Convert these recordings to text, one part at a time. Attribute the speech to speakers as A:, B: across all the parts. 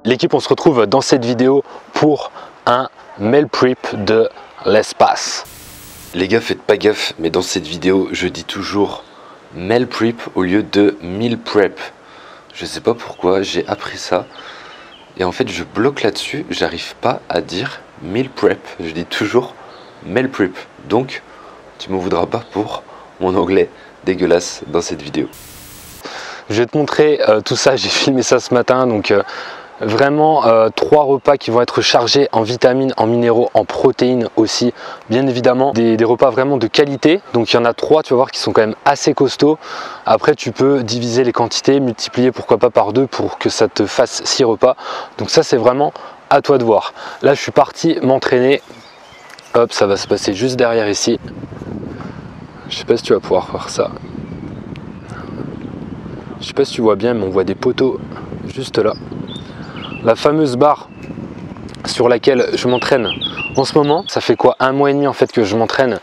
A: L'équipe, on se retrouve dans cette vidéo pour un meal prep de l'espace.
B: Les gars, faites pas gaffe, mais dans cette vidéo, je dis toujours meal prep au lieu de meal prep. Je sais pas pourquoi, j'ai appris ça. Et en fait, je bloque là-dessus, j'arrive pas à dire meal prep. Je dis toujours meal prep. Donc, tu m'en voudras pas pour mon anglais dégueulasse dans cette vidéo.
A: Je vais te montrer tout ça, j'ai filmé ça ce matin, donc vraiment 3 repas qui vont être chargés en vitamines, en minéraux, en protéines aussi, bien évidemment. Des repas vraiment de qualité, donc il y en a 3, tu vas voir, qui sont quand même assez costauds. Après tu peux diviser les quantités, multiplier pourquoi pas par 2 pour que ça te fasse 6 repas. Donc ça c'est vraiment à toi de voir. Là je suis parti m'entraîner, hop, ça va se passer juste derrière ici. Je sais pas si tu vas pouvoir voir ça. Je sais pas si tu vois bien, mais on voit des poteaux juste là. La fameuse barre sur laquelle je m'entraîne en ce moment, ça fait quoi, 1 mois et demi en fait que je m'entraîne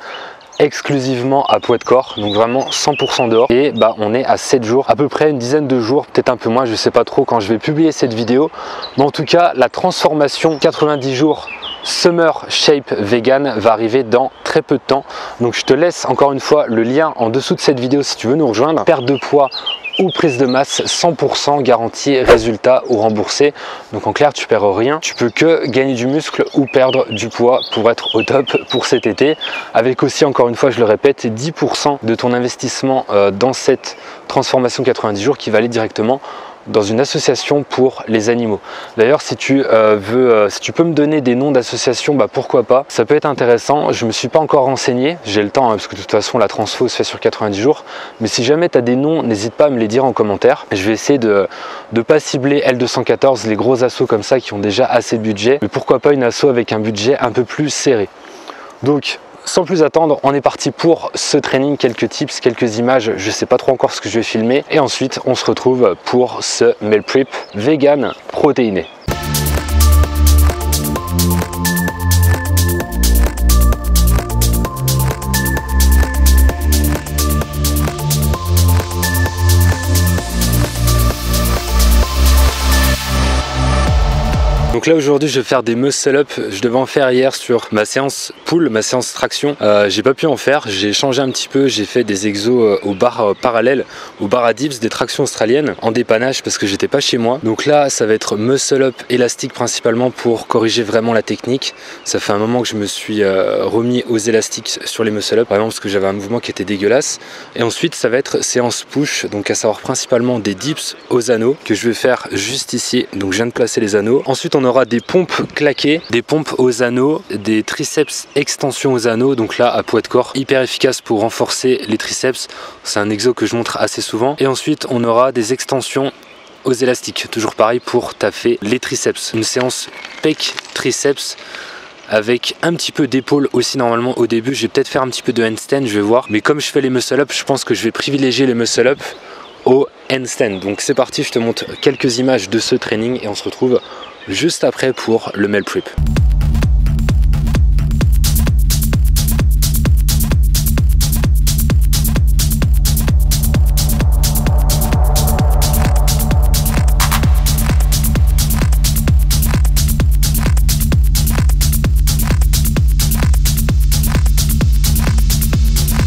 A: exclusivement à poids de corps, donc vraiment 100% dehors. Et bah on est à 7 jours, à peu près une dizaine de jours, peut-être un peu moins, je sais pas trop quand je vais publier cette vidéo. Mais en tout cas, la transformation 90 jours Summer Shape Vegan va arriver dans très peu de temps. Donc je te laisse encore une fois le lien en dessous de cette vidéo si tu veux nous rejoindre. Perte de poids ou prise de masse, 100% garantie, résultat ou remboursé. Donc en clair, tu perds rien, tu peux que gagner du muscle ou perdre du poids pour être au top pour cet été, avec aussi, encore une fois, je le répète, 10% de ton investissement dans cette transformation 90 jours qui va aller directement dans une association pour les animaux. D'ailleurs, si tu peux me donner des noms d'associations, bah pourquoi pas, ça peut être intéressant. Je me suis pas encore renseigné, j'ai le temps, hein, parce que de toute façon la transfo se fait sur 90 jours, mais si jamais tu as des noms, n'hésite pas à me les dire en commentaire. Je vais essayer de pas cibler L214, les gros assos comme ça qui ont déjà assez de budget, mais pourquoi pas une asso avec un budget un peu plus serré. Donc sans plus attendre, on est parti pour ce training, quelques tips, quelques images, je sais pas trop encore ce que je vais filmer, et ensuite on se retrouve pour ce meal prep vegan protéiné. Donc là aujourd'hui je vais faire des muscle up, je devais en faire hier sur ma séance pull, ma séance traction, j'ai pas pu en faire, j'ai changé un petit peu, j'ai fait des exos aux barres parallèles, aux barres à dips, des tractions australiennes en dépannage parce que j'étais pas chez moi. Donc là ça va être muscle up élastique principalement pour corriger vraiment la technique. Ça fait un moment que je me suis remis aux élastiques sur les muscle up, vraiment parce que j'avais un mouvement qui était dégueulasse. Et ensuite ça va être séance push, donc à savoir principalement des dips aux anneaux que je vais faire juste ici, donc je viens de placer les anneaux. Ensuite on aura des pompes claquées, des pompes aux anneaux, des triceps extension aux anneaux, donc là à poids de corps, hyper efficace pour renforcer les triceps, c'est un exo que je montre assez souvent. Et ensuite on aura des extensions aux élastiques, toujours pareil pour taffer les triceps, une séance pec triceps avec un petit peu d'épaule aussi normalement au début. Je vais peut-être faire un petit peu de handstand, je vais voir, mais comme je fais les muscle up, je pense que je vais privilégier les muscle up au handstand. Donc c'est parti, je te montre quelques images de ce training et on se retrouve juste après pour le meal prep.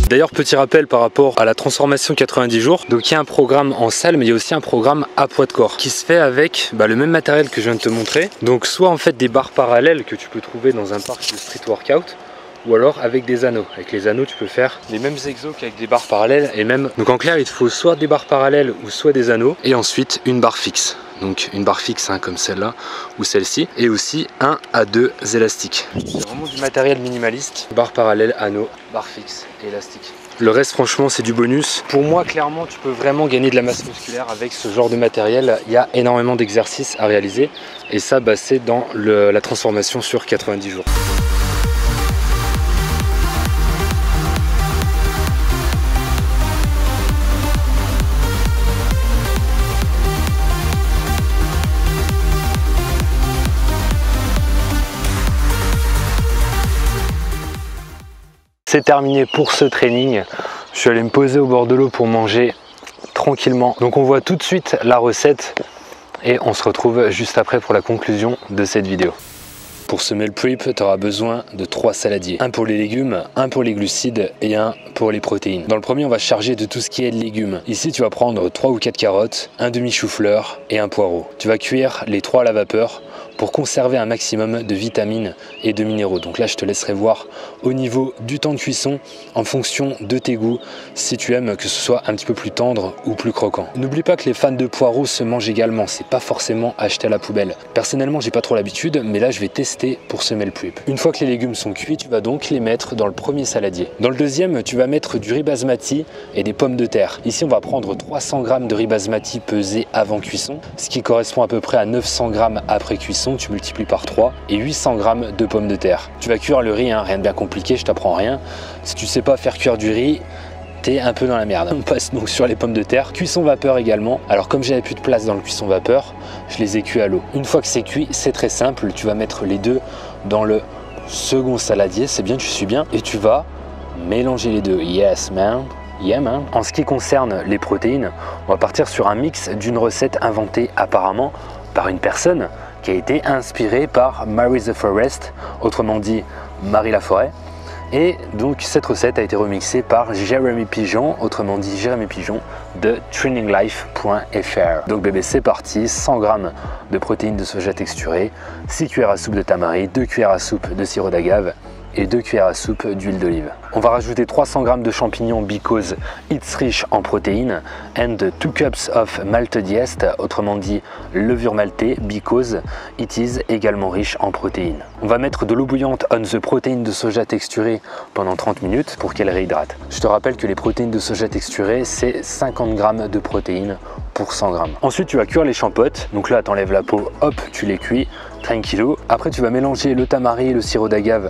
A: D'ailleurs, petit rappel par rapport à la transformation 90 jours, donc il y a un programme en salle, mais il y a aussi un programme à poids de corps qui se fait avec le même matériel que je viens de te montrer. Donc soit en fait des barres parallèles que tu peux trouver dans un parc de street workout, ou alors avec des anneaux. Avec les anneaux, tu peux faire les mêmes exos qu'avec des barres parallèles et même. Donc en clair, il te faut soit des barres parallèles ou soit des anneaux, et ensuite une barre fixe. Donc une barre fixe comme celle-là ou celle-ci, et aussi 1 à 2 élastiques. C'est vraiment du matériel minimaliste. Barre parallèle, anneau, barre fixe et élastique. Le reste franchement c'est du bonus. Pour moi clairement tu peux vraiment gagner de la masse musculaire avec ce genre de matériel. Il y a énormément d'exercices à réaliser et ça c'est dans la transformation sur 90 jours. C'est terminé pour ce training. Je suis allé me poser au bord de l'eau pour manger tranquillement. Donc on voit tout de suite la recette. et on se retrouve juste après pour la conclusion de cette vidéo. Pour ce meal prep, tu auras besoin de 3 saladiers. Un pour les légumes, un pour les glucides et un pour les protéines. Dans le premier, on va charger de tout ce qui est légumes. Ici, tu vas prendre 3 ou 4 carottes, un demi-chou-fleur et un poireau. Tu vas cuire les 3 à la vapeur pour conserver un maximum de vitamines et de minéraux. Donc là, je te laisserai voir au niveau du temps de cuisson en fonction de tes goûts, si tu aimes que ce soit un petit peu plus tendre ou plus croquant. N'oublie pas que les fans de poireaux se mangent également, c'est pas forcément acheté à la poubelle. Personnellement, j'ai pas trop l'habitude, mais là, je vais tester pour ce meal prep. Une fois que les légumes sont cuits, tu vas donc les mettre dans le premier saladier. Dans le deuxième, tu vas mettre du riz basmati et des pommes de terre. Ici, on va prendre 300 g de riz basmati pesé avant cuisson, ce qui correspond à peu près à 900 g après cuisson. Tu multiplies par 3 et 800 g de pommes de terre. Tu vas cuire le riz, hein, rien de bien compliqué, je t'apprends rien. Si tu sais pas faire cuire du riz, t'es un peu dans la merde. On passe donc sur les pommes de terre. Cuisson vapeur également. Alors comme j'avais plus de place dans le cuisson vapeur, je les ai cuits à l'eau. Une fois que c'est cuit, c'est très simple. Tu vas mettre les deux dans le second saladier. C'est bien, tu suis bien. Et tu vas mélanger les deux. Yes man. Yeah, man. En ce qui concerne les protéines, on va partir sur un mix d'une recette inventée apparemment par une personne qui a été inspirée par Mary the Forest, autrement dit Marie la Forêt. Et donc cette recette a été remixée par Jérémy Pigeon, autrement dit Jérémy Pigeon de traininglife.fr. Donc bébé, c'est parti, 100 g de protéines de soja texturées, 6 cuillères à soupe de tamarin, 2 cuillères à soupe de sirop d'agave et 2 cuillères à soupe d'huile d'olive. On va rajouter 300 g de champignons because it's rich en protéines and 2 cups of malted yeast, autrement dit levure maltée because it is également riche en protéines. On va mettre de l'eau bouillante on the protéines de soja texturées pendant 30 minutes pour qu'elle réhydrate. Je te rappelle que les protéines de soja texturées, c'est 50 g de protéines pour 100 g. Ensuite, tu vas cuire les champottes. Donc là, tu enlèves la peau, hop, tu les cuis, tranquillo. Après, tu vas mélanger le tamarin, le sirop d'agave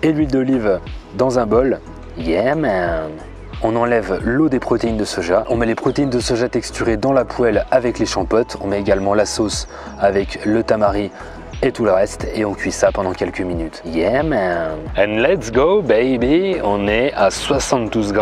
A: et l'huile d'olive dans un bol. Yeah man. On enlève l'eau des protéines de soja. On met les protéines de soja texturées dans la poêle avec les champottes. On met également la sauce avec le tamarin et tout le reste et on cuit ça pendant quelques minutes. Yeah man. And let's go baby. On est à 72 g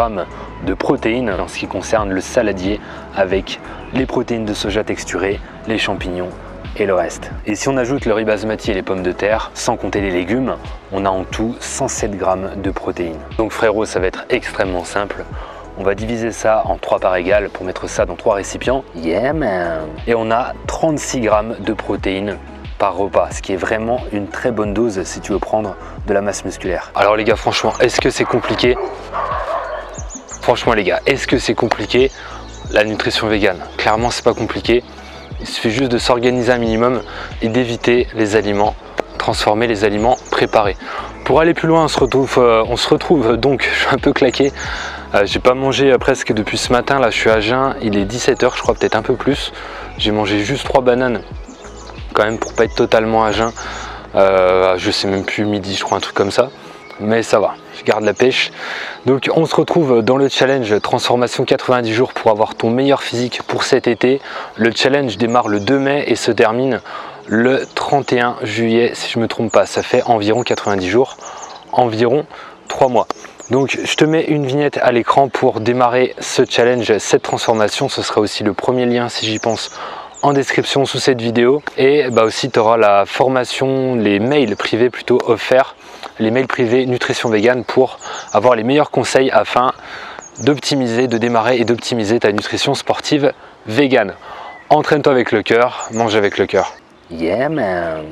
A: de protéines en ce qui concerne le saladier avec les protéines de soja texturées, les champignons et le reste. Et si on ajoute le riz basmati et les pommes de terre, sans compter les légumes, on a en tout 107 g de protéines. Donc frérot, ça va être extrêmement simple. On va diviser ça en 3 parts égales pour mettre ça dans 3 récipients. Yeah man. Et on a 36 g de protéines par repas, ce qui est vraiment une très bonne dose si tu veux prendre de la masse musculaire. Alors les gars, franchement, est-ce que c'est compliqué? Franchement les gars, est-ce que c'est compliqué la nutrition végane? Clairement, c'est pas compliqué. Il suffit juste de s'organiser un minimum et d'éviter les aliments transformés, les aliments préparés. Pour aller plus loin, on se retrouve donc, je suis un peu claqué. J'ai pas mangé presque depuis ce matin, là je suis à jeun, il est 17 h je crois, peut-être un peu plus. J'ai mangé juste 3 bananes quand même pour pas être totalement à jeun. Je sais même plus, midi je crois, un truc comme ça. Mais ça va, je garde la pêche. Donc on se retrouve dans le challenge transformation 90 jours pour avoir ton meilleur physique pour cet été. Le challenge démarre le 2 mai et se termine le 31 juillet si je ne me trompe pas. Ça fait environ 90 jours, environ 3 mois. Donc je te mets une vignette à l'écran pour démarrer ce challenge, cette transformation. Ce sera aussi le premier lien si j'y pense en description sous cette vidéo. Et bah aussi tu auras la formation, les mails privés plutôt offerts, les mails privés nutrition végane pour avoir les meilleurs conseils afin d'optimiser, de démarrer et d'optimiser ta nutrition sportive végane. Entraîne-toi avec le cœur, mange avec le cœur. Yeah man.